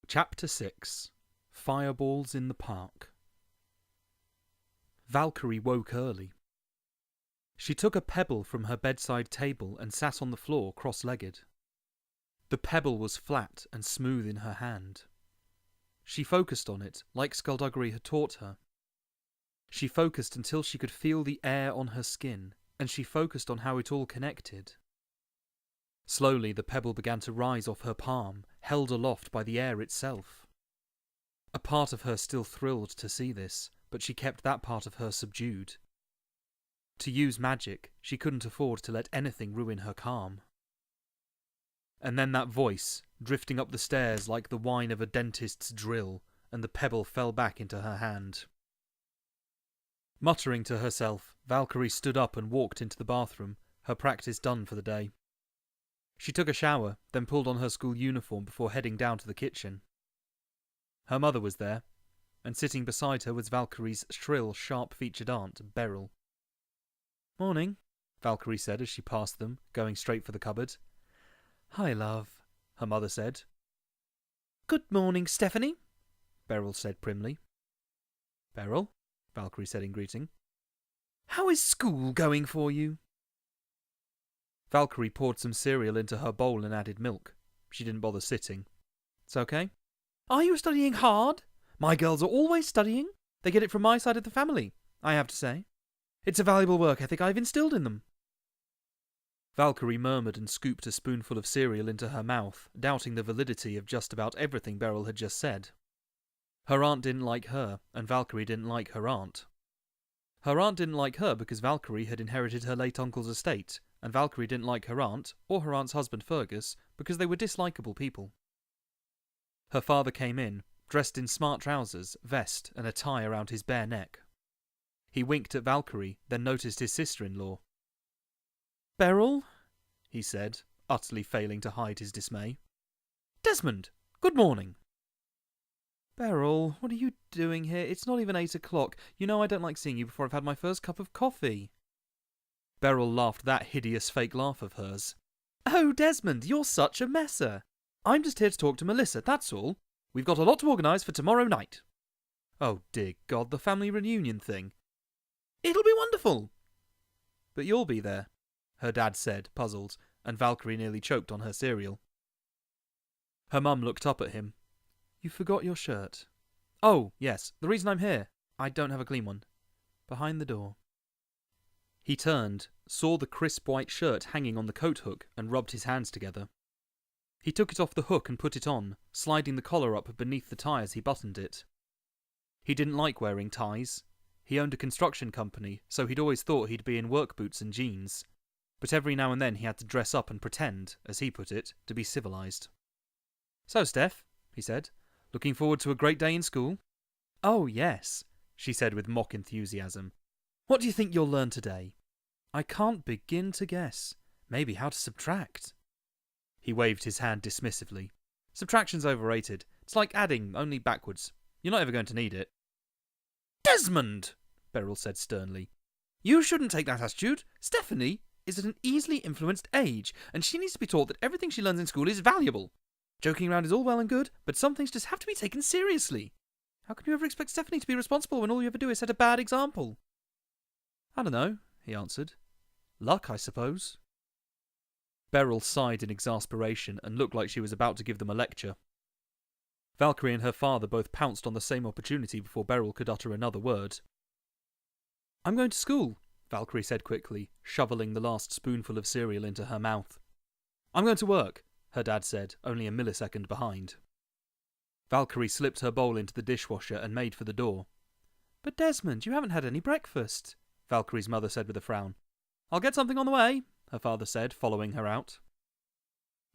Chapter 6 Fireballs in the Park. Valkyrie woke early. She took a pebble from her bedside table and sat on the floor cross-legged. The pebble was flat and smooth in her hand. She focused on it, like Skulduggery had taught her. She focused until she could feel the air on her skin, and she focused on how it all connected. Slowly the pebble began to rise off her palm, held aloft by the air itself. A part of her still thrilled to see this, but she kept that part of her subdued. To use magic, she couldn't afford to let anything ruin her calm. And then that voice, drifting up the stairs like the whine of a dentist's drill, and the pebble fell back into her hand. Muttering to herself, Valkyrie stood up and walked into the bathroom, her practice done for the day. She took a shower, then pulled on her school uniform before heading down to the kitchen. Her mother was there, and sitting beside her was Valkyrie's shrill, sharp-featured aunt, Beryl. "Morning," Valkyrie said as she passed them, going straight for the cupboard. "Hi, love," her mother said. "Good morning, Stephanie," Beryl said primly. "Beryl," Valkyrie said in greeting. "How is school going for you?" Valkyrie poured some cereal into her bowl and added milk. She didn't bother sitting. "It's okay." "Are you studying hard? My girls are always studying. They get it from my side of the family, I have to say. It's a valuable work ethic I've instilled in them." Valkyrie murmured and scooped a spoonful of cereal into her mouth, doubting the validity of just about everything Beryl had just said. Her aunt didn't like her, and Valkyrie didn't like her aunt. Her aunt didn't like her because Valkyrie had inherited her late uncle's estate, and Valkyrie didn't like her aunt, or her aunt's husband Fergus, because they were dislikable people. Her father came in, dressed in smart trousers, vest, and a tie around his bare neck. He winked at Valkyrie, then noticed his sister-in-law. "Beryl," he said, utterly failing to hide his dismay. "Desmond, good morning." "Beryl, what are you doing here? It's not even 8 o'clock. You know I don't like seeing you before I've had my first cup of coffee." Beryl laughed that hideous fake laugh of hers. "Oh, Desmond, you're such a messer. I'm just here to talk to Melissa, that's all. We've got a lot to organise for tomorrow night." "Oh, dear God, the family reunion thing." "It'll be wonderful." "But you'll be there," her dad said, puzzled, and Valkyrie nearly choked on her cereal. Her mum looked up at him. "You forgot your shirt." "Oh, yes, the reason I'm here. I don't have a clean one." "Behind the door." He turned, saw the crisp white shirt hanging on the coat hook, and rubbed his hands together. He took it off the hook and put it on, sliding the collar up beneath the tie as he buttoned it. He didn't like wearing ties. He owned a construction company, so he'd always thought he'd be in work boots and jeans. But every now and then he had to dress up and pretend, as he put it, to be civilized. "So, Steph," he said, "looking forward to a great day in school?" "Oh, yes," she said with mock enthusiasm. "What do you think you'll learn today?" "I can't begin to guess. Maybe how to subtract." He waved his hand dismissively. "Subtraction's overrated. It's like adding, only backwards. You're not ever going to need it." "Desmond!" Beryl said sternly. "You shouldn't take that attitude. Stephanie is at an easily influenced age, and she needs to be taught that everything she learns in school is valuable. Joking around is all well and good, but some things just have to be taken seriously. How can you ever expect Stephanie to be responsible when all you ever do is set a bad example?" "I don't know," he answered. "Luck, I suppose." Beryl sighed in exasperation and looked like she was about to give them a lecture. Valkyrie and her father both pounced on the same opportunity before Beryl could utter another word. "I'm going to school," Valkyrie said quickly, shoveling the last spoonful of cereal into her mouth. "I'm going to work," her dad said, only a millisecond behind. Valkyrie slipped her bowl into the dishwasher and made for the door. "But Desmond, you haven't had any breakfast," Valkyrie's mother said with a frown. "I'll get something on the way," her father said, following her out.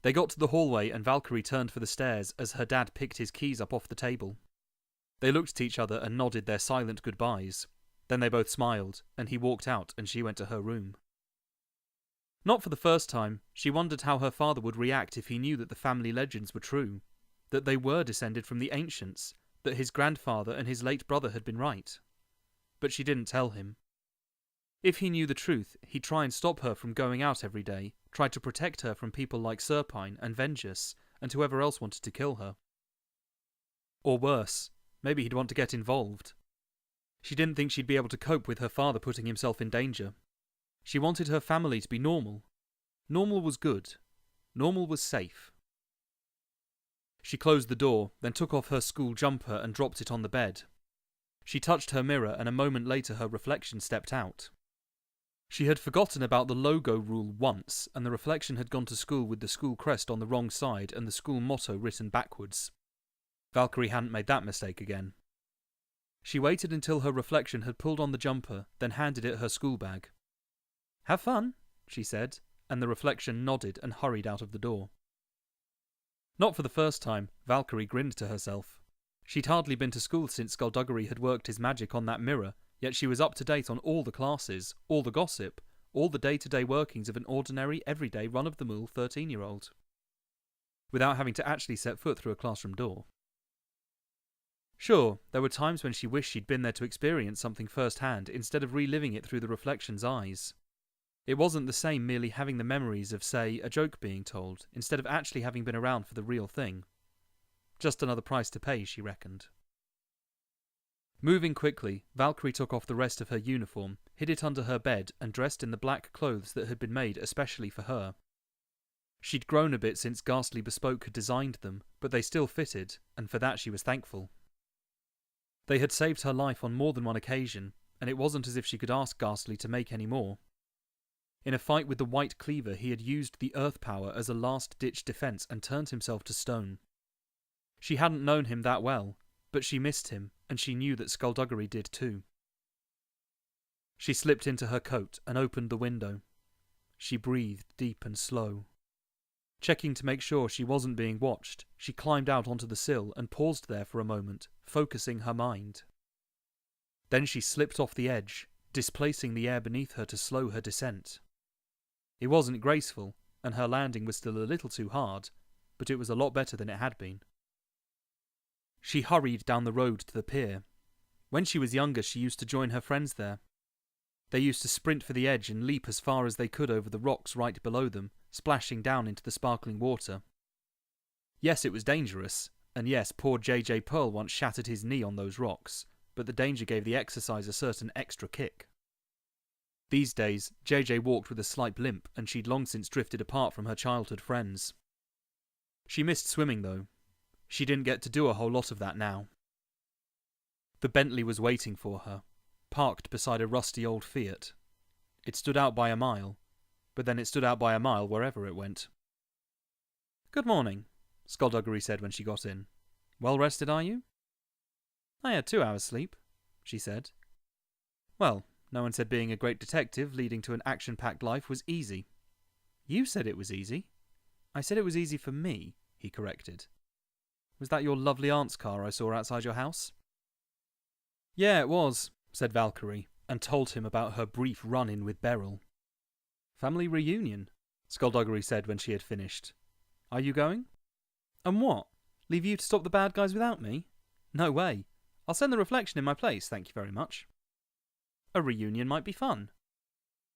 They got to the hallway and Valkyrie turned for the stairs as her dad picked his keys up off the table. They looked at each other and nodded their silent goodbyes. Then they both smiled, and he walked out and she went to her room. Not for the first time, she wondered how her father would react if he knew that the family legends were true, that they were descended from the ancients, that his grandfather and his late brother had been right. But she didn't tell him. If he knew the truth, he'd try and stop her from going out every day, try to protect her from people like Serpine and Vengeance, and whoever else wanted to kill her. Or worse, maybe he'd want to get involved. She didn't think she'd be able to cope with her father putting himself in danger. She wanted her family to be normal. Normal was good. Normal was safe. She closed the door, then took off her school jumper and dropped it on the bed. She touched her mirror, and a moment later her reflection stepped out. She had forgotten about the logo rule once, and the reflection had gone to school with the school crest on the wrong side and the school motto written backwards. Valkyrie hadn't made that mistake again. She waited until her reflection had pulled on the jumper, then handed it her school bag. "Have fun," she said, and the reflection nodded and hurried out of the door. Not for the first time, Valkyrie grinned to herself. She'd hardly been to school since Skulduggery had worked his magic on that mirror, yet she was up to date on all the classes, all the gossip, all the day-to-day workings of an ordinary, everyday, run-of-the-mill 13-year-old. Without having to actually set foot through a classroom door. Sure, there were times when she wished she'd been there to experience something firsthand instead of reliving it through the reflection's eyes. It wasn't the same merely having the memories of, say, a joke being told, instead of actually having been around for the real thing. Just another price to pay, she reckoned. Moving quickly, Valkyrie took off the rest of her uniform, hid it under her bed, and dressed in the black clothes that had been made especially for her. She'd grown a bit since Ghastly Bespoke had designed them, but they still fitted, and for that she was thankful. They had saved her life on more than one occasion, and it wasn't as if she could ask Ghastly to make any more. In a fight with the White Cleaver, he had used the earth power as a last-ditch defense and turned himself to stone. She hadn't known him that well, but she missed him, and she knew that Skulduggery did too. She slipped into her coat and opened the window. She breathed deep and slow. Checking to make sure she wasn't being watched, she climbed out onto the sill and paused there for a moment, focusing her mind. Then she slipped off the edge, displacing the air beneath her to slow her descent. It wasn't graceful, and her landing was still a little too hard, but it was a lot better than it had been. She hurried down the road to the pier. When she was younger, she used to join her friends there. They used to sprint for the edge and leap as far as they could over the rocks right below them, splashing down into the sparkling water. Yes, it was dangerous, and yes, poor J.J. Pearl once shattered his knee on those rocks, but the danger gave the exercise a certain extra kick. These days, J.J. walked with a slight limp, and she'd long since drifted apart from her childhood friends. She missed swimming, though. She didn't get to do a whole lot of that now. The Bentley was waiting for her, parked beside a rusty old Fiat. It stood out by a mile, but then it stood out by a mile wherever it went. "Good morning," Skulduggery said when she got in. "Well rested, are you?" "I had 2 hours sleep," she said. "Well, no one said being a great detective leading to an action-packed life was easy." "You said it was easy." "I said it was easy for me," he corrected. "Was that your lovely aunt's car I saw outside your house?" "Yeah, it was," said Valkyrie, and told him about her brief run-in with Beryl. "Family reunion," Skulduggery said when she had finished. "Are you going?" "And what? Leave you to stop the bad guys without me? No way. I'll send the reflection in my place, thank you very much." "A reunion might be fun."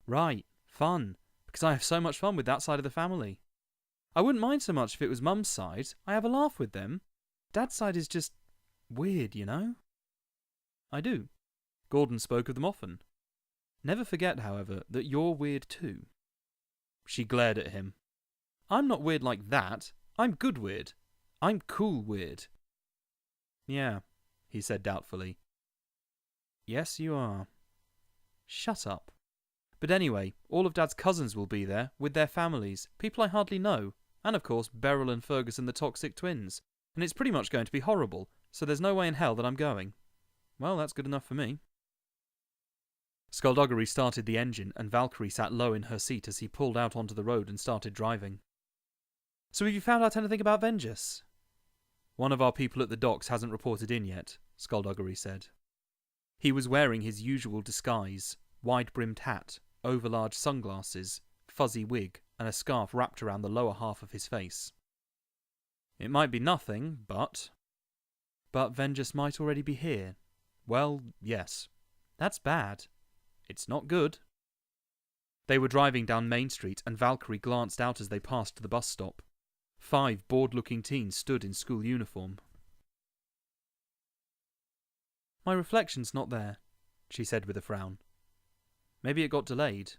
"Right, fun, because I have so much fun with that side of the family. I wouldn't mind so much if it was Mum's side. I have a laugh with them. Dad's side is just weird, you know?" "I do. Gordon spoke of them often. Never forget, however, that you're weird too." She glared at him. "I'm not weird like that. I'm good weird. I'm cool weird." "Yeah," he said doubtfully. "Yes, you are." "Shut up. But anyway, all of Dad's cousins will be there, with their families, people I hardly know, and of course Beryl and Ferguson the Toxic Twins, and it's pretty much going to be horrible, so there's no way in hell that I'm going." "Well, that's good enough for me." Skulduggery started the engine, and Valkyrie sat low in her seat as he pulled out onto the road and started driving. "So have you found out anything about Vengeance?" "One of our people at the docks hasn't reported in yet," Skulduggery said. He was wearing his usual disguise, wide-brimmed hat, overlarge sunglasses, fuzzy wig, and a scarf wrapped around the lower half of his face. "It might be nothing, but..." "But Vengeance might already be here." "Well, yes." "That's bad." "It's not good." They were driving down Main Street, and Valkyrie glanced out as they passed the bus stop. 5 bored-looking teens stood in school uniform. My reflection's not there, she said with a frown. Maybe it got delayed.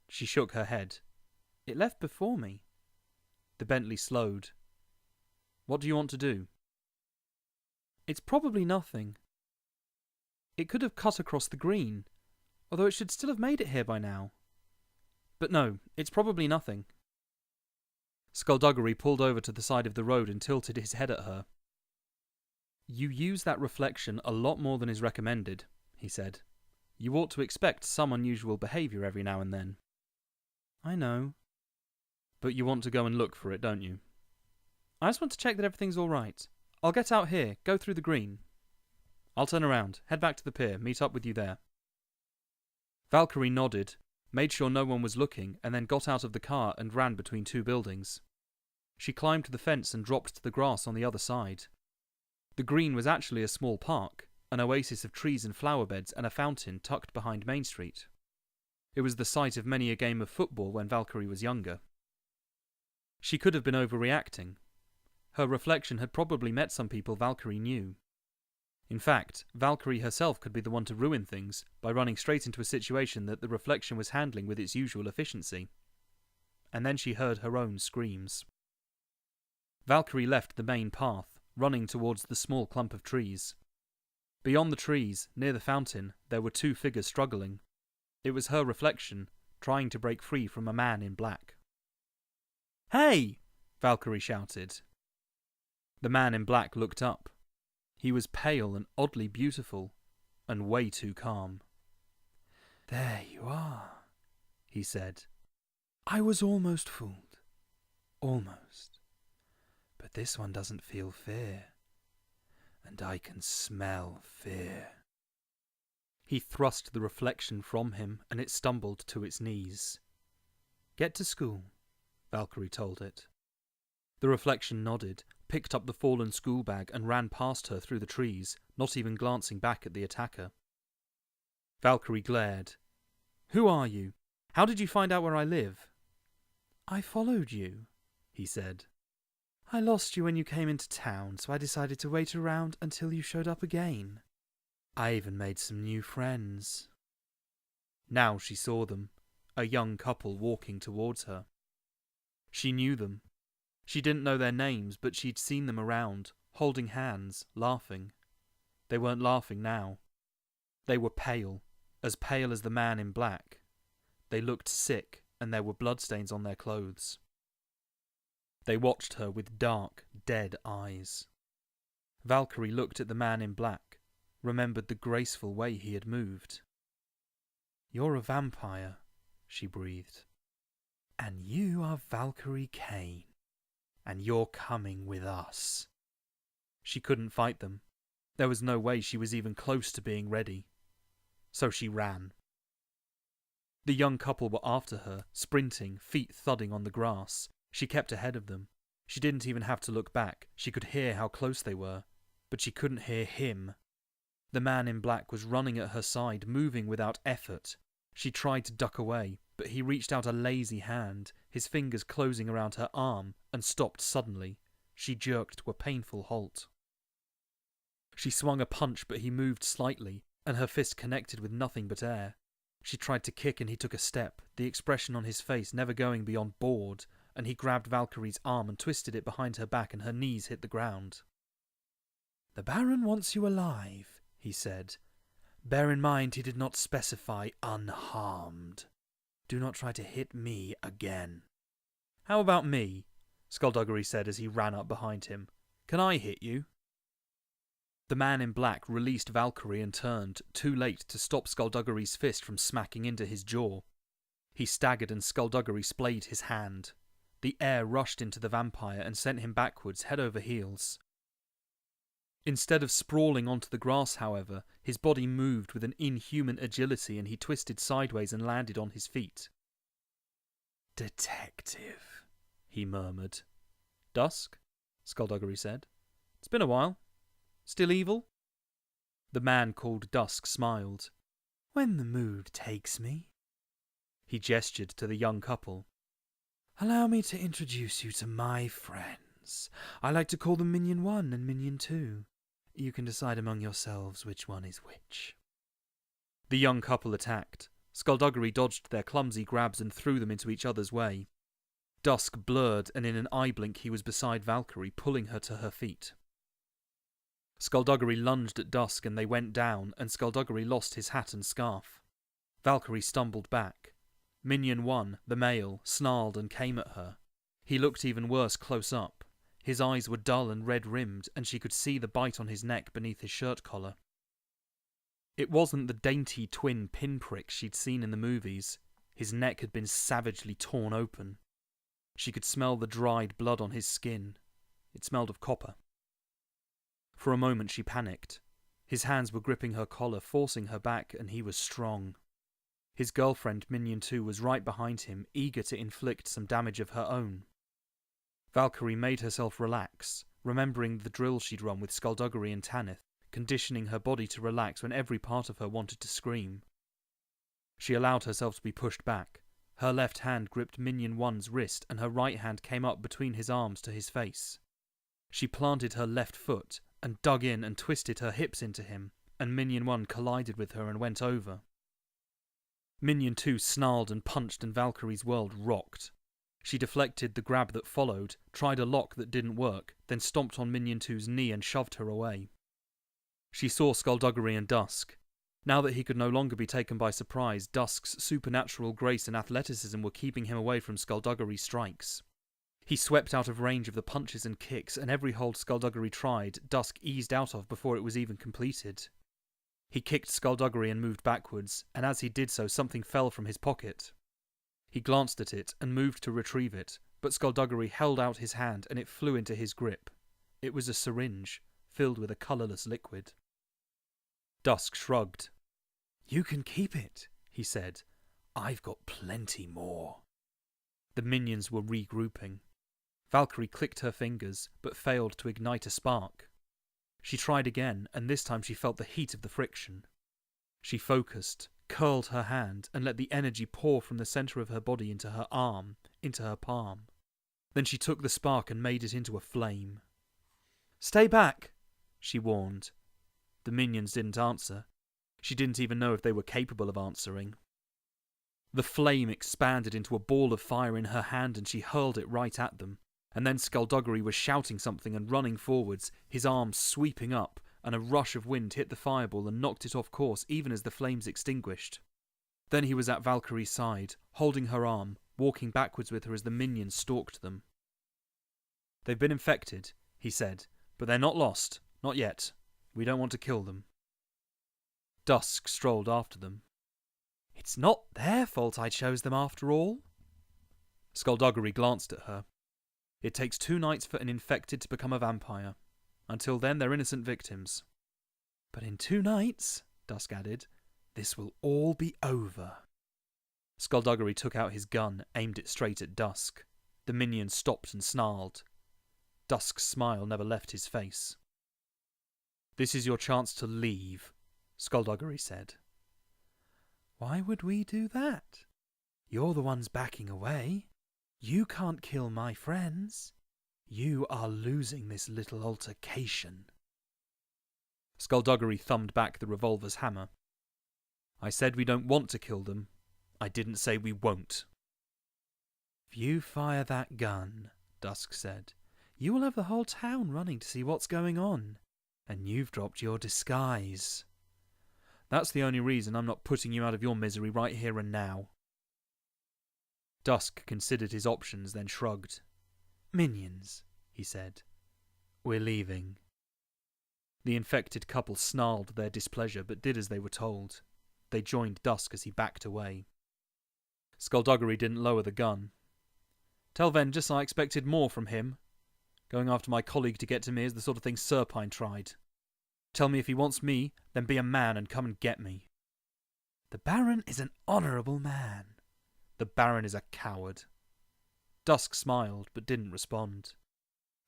She shook her head. It left before me. The Bentley slowed. What do you want to do? It's probably nothing. It could have cut across the green, although it should still have made it here by now. But no, it's probably nothing. Skulduggery pulled over to the side of the road and tilted his head at her. You use that reflection a lot more than is recommended, he said. You ought to expect some unusual behaviour every now and then. I know. But you want to go and look for it, don't you? I just want to check that everything's all right. I'll get out here, go through the green. I'll turn around, head back to the pier, meet up with you there. Valkyrie nodded, made sure no one was looking, and then got out of the car and ran between two buildings. She climbed the fence and dropped to the grass on the other side. The green was actually a small park, an oasis of trees and flower beds and a fountain tucked behind Main Street. It was the site of many a game of football when Valkyrie was younger. She could have been overreacting. Her reflection had probably met some people Valkyrie knew. In fact, Valkyrie herself could be the one to ruin things by running straight into a situation that the reflection was handling with its usual efficiency. And then she heard her own screams. Valkyrie left the main path, running towards the small clump of trees. Beyond the trees, near the fountain, there were two figures struggling. It was her reflection, trying to break free from a man in black. "Hey!" Valkyrie shouted. The man in black looked up. He was pale and oddly beautiful, and way too calm. "There you are," he said. "I was almost fooled. Almost. But this one doesn't feel fear. And I can smell fear." He thrust the reflection from him, and it stumbled to its knees. "Get to school," Valkyrie told it. The reflection nodded, picked up the fallen school bag and ran past her through the trees, not even glancing back at the attacker. Valkyrie glared. "Who are you? How did you find out where I live?" "I followed you," he said. "I lost you when you came into town, so I decided to wait around until you showed up again. I even made some new friends." Now she saw them, a young couple walking towards her. She knew them. She didn't know their names, but she'd seen them around, holding hands, laughing. They weren't laughing now. They were pale as the man in black. They looked sick, and there were bloodstains on their clothes. They watched her with dark, dead eyes. Valkyrie looked at the man in black, remembered the graceful way he had moved. "You're a vampire," she breathed. "And you are Valkyrie Kane. And you're coming with us." She couldn't fight them. There was no way she was even close to being ready. So she ran. The young couple were after her, sprinting, feet thudding on the grass. She kept ahead of them. She didn't even have to look back. She could hear how close they were. But she couldn't hear him. The man in black was running at her side, moving without effort. She tried to duck away, but he reached out a lazy hand, his fingers closing around her arm, and stopped suddenly. She jerked to a painful halt. She swung a punch, but he moved slightly, and her fist connected with nothing but air. She tried to kick and he took a step, the expression on his face never going beyond bored, and he grabbed Valkyrie's arm and twisted it behind her back and her knees hit the ground. "The Baron wants you alive," he said. "Bear in mind he did not specify unharmed. Do not try to hit me again." "How about me?" Skulduggery said as he ran up behind him. "Can I hit you?" The man in black released Valkyrie and turned, too late to stop Skulduggery's fist from smacking into his jaw. He staggered and Skulduggery splayed his hand. The air rushed into the vampire and sent him backwards, head over heels. Instead of sprawling onto the grass, however, his body moved with an inhuman agility and he twisted sideways and landed on his feet. "Detective," he murmured. "Dusk?" Skulduggery said. "It's been a while. Still evil?" The man called Dusk smiled. "When the mood takes me." He gestured to the young couple. "Allow me to introduce you to my friends. I like to call them Minion 1 and Minion 2. You can decide among yourselves which one is which. The young couple attacked. Skulduggery dodged their clumsy grabs and threw them into each other's way. Dusk blurred, and in an eye blink he was beside Valkyrie, pulling her to her feet. Skulduggery lunged at Dusk and they went down, and Skulduggery lost his hat and scarf. Valkyrie stumbled back. Minion 1, the male, snarled and came at her. He looked even worse close up. His eyes were dull and red-rimmed, and she could see the bite on his neck beneath his shirt collar. It wasn't the dainty twin pinpricks she'd seen in the movies. His neck had been savagely torn open. She could smell the dried blood on his skin. It smelled of copper. For a moment she panicked. His hands were gripping her collar, forcing her back, and he was strong. His girlfriend, Minion 2, was right behind him, eager to inflict some damage of her own. Valkyrie made herself relax, remembering the drill she'd run with Skulduggery and Tanith, conditioning her body to relax when every part of her wanted to scream. She allowed herself to be pushed back. Her left hand gripped Minion 1's wrist, and her right hand came up between his arms to his face. She planted her left foot, and dug in and twisted her hips into him, and Minion 1 collided with her and went over. Minion 2 snarled and punched, and Valkyrie's world rocked. She deflected the grab that followed, tried a lock that didn't work, then stomped on Minion 2's knee and shoved her away. She saw Skulduggery and Dusk. Now that he could no longer be taken by surprise, Dusk's supernatural grace and athleticism were keeping him away from Skulduggery's strikes. He swept out of range of the punches and kicks, and every hold Skulduggery tried, Dusk eased out of before it was even completed. He kicked Skulduggery and moved backwards, and as he did so, something fell from his pocket. He glanced at it and moved to retrieve it, but Skulduggery held out his hand and it flew into his grip. It was a syringe, filled with a colourless liquid. Dusk shrugged. "You can keep it," he said. "I've got plenty more." The minions were regrouping. Valkyrie clicked her fingers, but failed to ignite a spark. She tried again, and this time she felt the heat of the friction. She focused, curled her hand, and let the energy pour from the centre of her body into her arm, into her palm. Then she took the spark and made it into a flame. "Stay back," she warned. The minions didn't answer. She didn't even know if they were capable of answering. The flame expanded into a ball of fire in her hand, and she hurled it right at them. And then Skulduggery was shouting something and running forwards, his arms sweeping up, and a rush of wind hit the fireball and knocked it off course even as the flames extinguished. Then he was at Valkyrie's side, holding her arm, walking backwards with her as the minions stalked them. "They've been infected," he said, "but they're not lost. Not yet. We don't want to kill them." Dusk strolled after them. "It's not their fault I chose them after all." Skulduggery glanced at her. "It takes 2 nights for an infected to become a vampire. Until then, they're innocent victims." "But in 2 nights," Dusk added, "this will all be over." Skulduggery took out his gun, aimed it straight at Dusk. The minion stopped and snarled. Dusk's smile never left his face. "This is your chance to leave," Skulduggery said. "Why would we do that? You're the ones backing away. You can't kill my friends. You are losing this little altercation." Skulduggery thumbed back the revolver's hammer. "I said we don't want to kill them. I didn't say we won't." "If you fire that gun," Dusk said, "you will have the whole town running to see what's going on. And you've dropped your disguise." "That's the only reason I'm not putting you out of your misery right here and now." Dusk considered his options, then shrugged. "Minions," he said. "We're leaving." The infected couple snarled their displeasure, but did as they were told. They joined Dusk as he backed away. Skulduggery didn't lower the gun. "Tell Vengeance I expected more from him. Going after my colleague to get to me is the sort of thing Serpine tried. Tell me if he wants me, then be a man and come and get me." "The Baron is an honourable man." "The Baron is a coward." Dusk smiled, but didn't respond.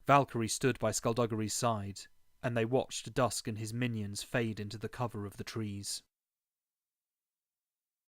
Valkyrie stood by Skulduggery's side, and they watched Dusk and his minions fade into the cover of the trees.